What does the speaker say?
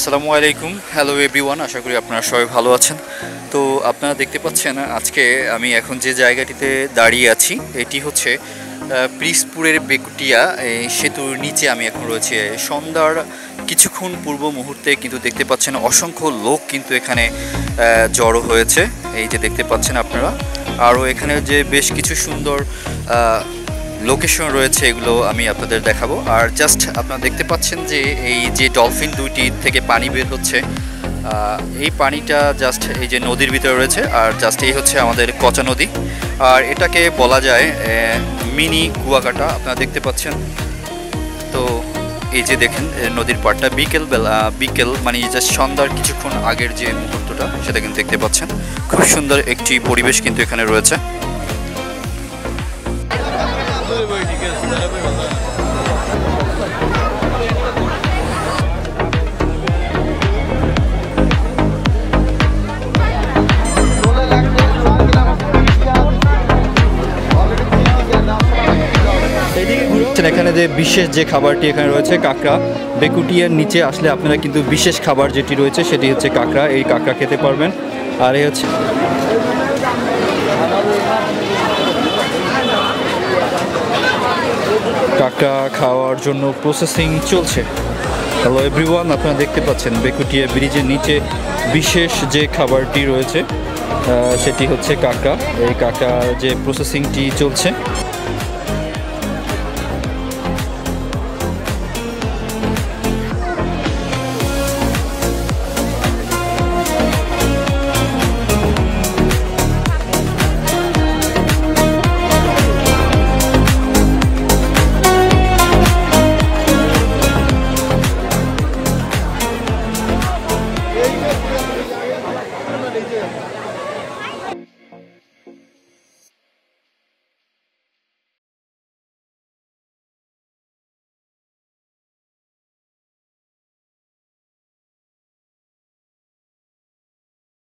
আসসালামু আলাইকুম, hello everyone. আশা করি আপনারা সবাই ভালো আছেন। তো আপনারা দেখতে পাচ্ছেন আজকে আমি এখন যে জায়গাটিতে দাঁড়িয়ে আছি এটি হচ্ছে পিরিজপুরের বেকুটিয়া এই সেতুর নিচে আমি এখন রয়েছি। সন্ধ্যার কিছুক্ষণ পূর্ব মুহূর্তে কিন্তু দেখতে পাচ্ছেন অসংখ্য লোক কিন্তু এখানে জড়ো হয়েছে। এই যে দেখতে পাচ্ছেন আপনারা, আরও এখানে যে বেশ কিছু সুন্দর লোকেশন রয়েছে এগুলো আমি আপনাদের দেখাবো। আর জাস্ট আপনারা দেখতে পাচ্ছেন যে এই যে ডলফিন দুইটি থেকে পানি বের হচ্ছে, এই পানিটা জাস্ট এই যে নদীর ভিতরে রয়েছে। আর জাস্ট এই হচ্ছে আমাদের কচা নদী, আর এটাকে বলা যায় মিনি কুয়াকাটা। আপনারা দেখতে পাচ্ছেন। তো এই যে দেখেন নদীর পাড়টা বিকেল মানে জাস্ট সন্ধ্যার কিছুক্ষণ আগের যে মুহূর্তটা সেটা কিন্তু দেখতে পাচ্ছেন। খুব সুন্দর একটি পরিবেশ কিন্তু এখানে রয়েছে। এখানে যে বিশেষ যে খাবারটি এখানে রয়েছে কাঁকড়া, বেকুটিয়ার নিচে আসলে আপনারা কিন্তু বিশেষ খাবার যেটি রয়েছে সেটি হচ্ছে কাঁকড়া। এই কাঁকড়া খেতে পারবেন। আর এই হচ্ছে কাঁকড়া খাওয়ার জন্য প্রসেসিং চলছে। হ্যালো এভরিওয়ান, আপনারা দেখতে পাচ্ছেন বেকুটিয়া ব্রিজের নিচে বিশেষ যে খাবারটি রয়েছে সেটি হচ্ছে কাঁকড়া। এই কাঁকড়া যে প্রসেসিংটি চলছে।